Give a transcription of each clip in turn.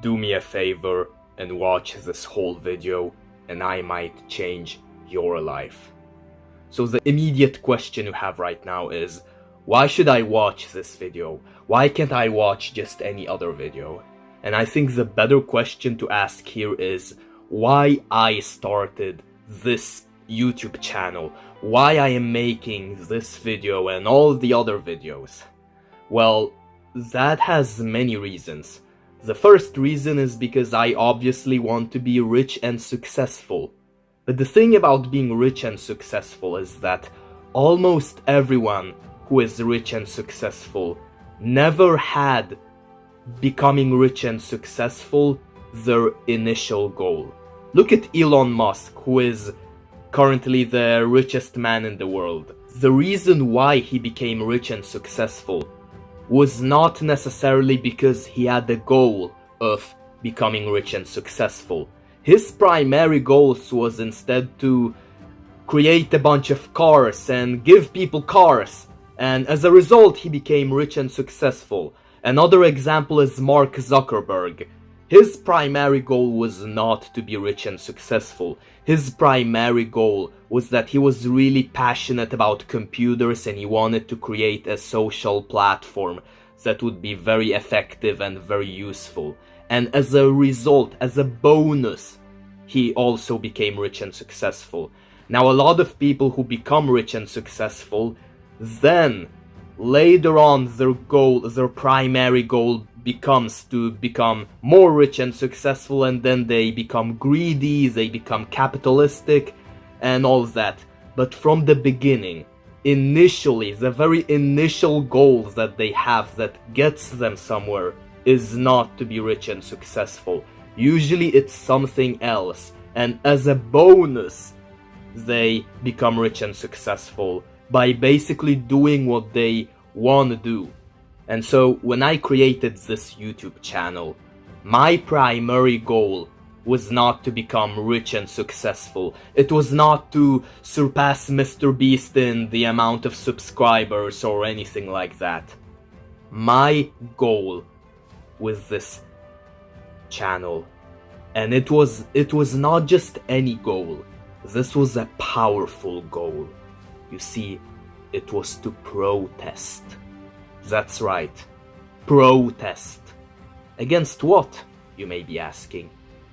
do me a favor and watch this whole video, and I might change your life. So the immediate question you have right now is, why should I watch this video? Why can't I watch just any other video? And I think the better question to ask here is why I started this YouTube channel, why I am making this video and all the other videos. Well, that has many reasons. The first reason is because I obviously want to be rich and successful. But the thing about being rich and successful is that almost everyone who is rich and successful never had becoming rich and successful their initial goal. Look at Elon Musk, who is currently the richest man in the world. The reason why he became rich and successful was not necessarily because he had the goal of becoming rich and successful. His primary goals was instead to create a bunch of cars and give people cars, and as a result he became rich and successful. Another example is Mark Zuckerberg. His primary goal was not to be rich and successful. His primary goal was that he was really passionate about computers and he wanted to create a social platform that would be very effective and very useful. And as a result, as a bonus, he also became rich and successful. Now, a lot of people who become rich and successful, then later on their primary goal becomes to become more rich and successful, and then they become greedy, they become capitalistic and all that. But from the beginning, initially, the very initial goal that they have that gets them somewhere is not to be rich and successful. Usually it's something else, and as a bonus they become rich and successful by basically doing what they want to do. And so when I created this YouTube channel, my primary goal was not to become rich and successful. It was not to surpass Mr. Beast in the amount of subscribers or anything like that. My goal with this channel, and it was not just any goal, this was a powerful goal. You see, it was to protest. That's right, protest. Against what, you may be asking?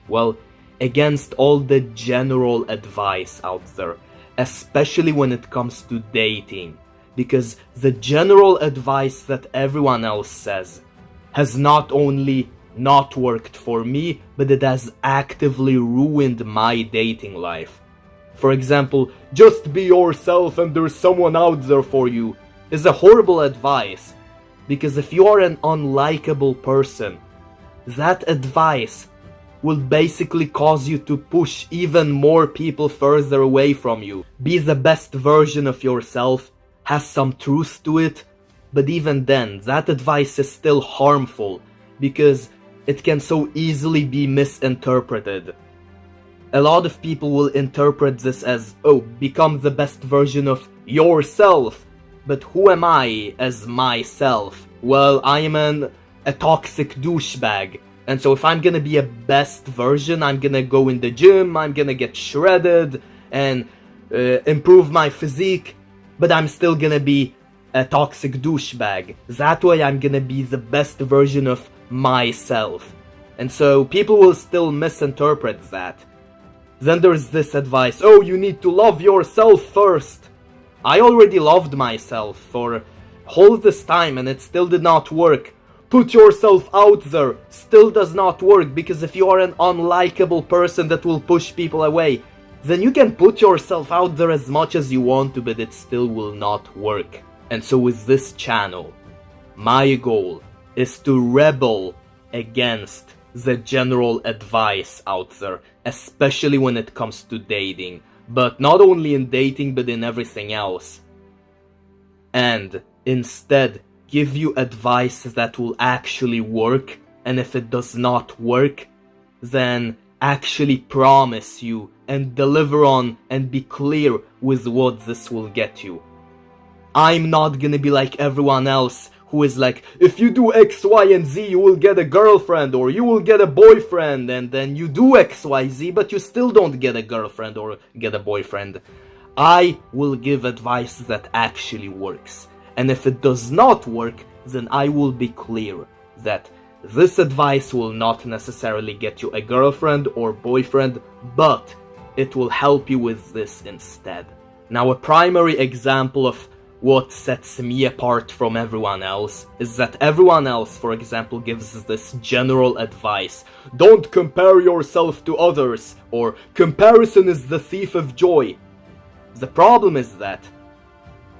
Well, against all the general advice out there, especially when it comes to dating, because the general advice that everyone else says has not only not worked for me, but it has actively ruined my dating life. For example, just be yourself and there's someone out there for you is a horrible advice, because if you are an unlikable person, that advice will basically cause you to push even more people further away from you. Be the best version of yourself has some truth to it, but even then, that advice is still harmful because it can so easily be misinterpreted. A lot of people will interpret this as, oh, become the best version of yourself. But who am I as myself? Well, I am a toxic douchebag. And so if I'm gonna be a best version, I'm gonna go in the gym, I'm gonna get shredded and improve my physique, but I'm still gonna be a toxic douchebag. That way I'm gonna be the best version of myself. And so people will still misinterpret that. Then there's this advice, oh, you need to love yourself first. I already loved myself for all this time and it still did not work. Put yourself out there still does not work, because if you are an unlikable person that will push people away, then you can put yourself out there as much as you want to, but it still will not work. And so with this channel, my goal is to rebel against the general advice out there, especially when it comes to dating, but not only in dating but in everything else, and instead give you advice that will actually work, and if it does not work, then actually promise you and deliver on and be clear with what this will get you. I'm not gonna be like everyone else who is like, if you do X, Y, and Z, you will get a girlfriend or you will get a boyfriend, and then you do X, Y, Z, but you still don't get a girlfriend or get a boyfriend. I will give advice that actually works. And if it does not work, then I will be clear that this advice will not necessarily get you a girlfriend or boyfriend, but it will help you with this instead. Now, a primary example of what sets me apart from everyone else is that everyone else, for example, gives this general advice: don't compare yourself to others, or comparison is the thief of joy. The problem is that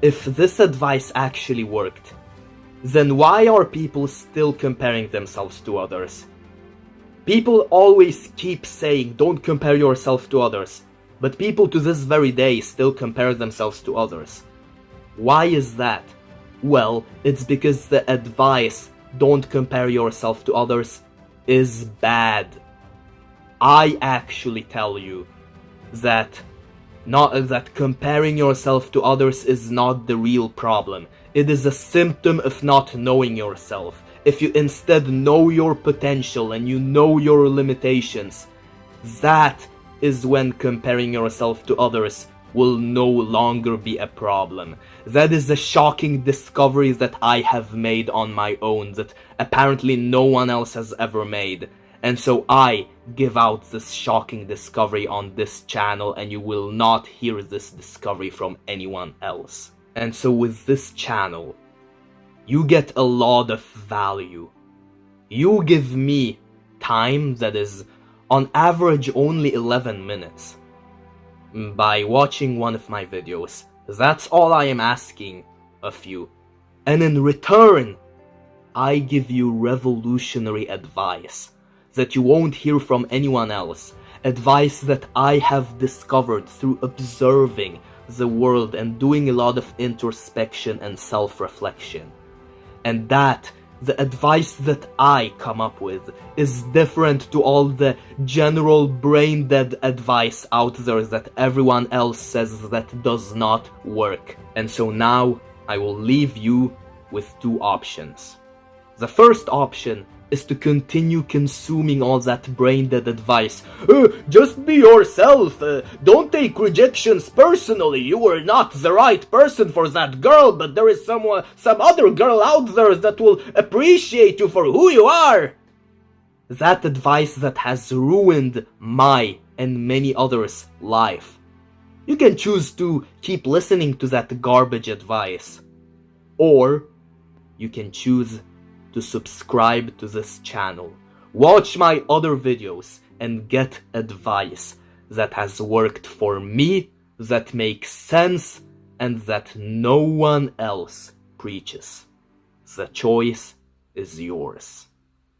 if this advice actually worked, then why are people still comparing themselves to others? People always keep saying don't compare yourself to others, but people to this very day still compare themselves to others. Why is that? Well, it's because the advice, don't compare yourself to others, is bad. I actually tell you that comparing yourself to others is not the real problem. It is a symptom of not knowing yourself. If you instead know your potential and you know your limitations, that is when comparing yourself to others will no longer be a problem. That is a shocking discovery that I have made on my own, that apparently no one else has ever made. And so I give out this shocking discovery on this channel, and you will not hear this discovery from anyone else. And so with this channel, you get a lot of value. You give me time that is on average only 11 minutes. By watching one of my videos. That's all I am asking of you. And in return, I give you revolutionary advice that you won't hear from anyone else. Advice that I have discovered through observing the world and doing a lot of introspection and self-reflection. And that the advice that I come up with is different to all the general brain-dead advice out there that everyone else says that does not work. And so now I will leave you with two options. The first option is to continue consuming all that brain-dead advice. Just be yourself, don't take rejections personally, you were not the right person for that girl, but there is some other girl out there that will appreciate you for who you are. That advice that has ruined my and many others' life. You can choose to keep listening to that garbage advice, or you can choose to subscribe to this channel, watch my other videos, and get advice that has worked for me, that makes sense, and that no one else preaches. The choice is yours.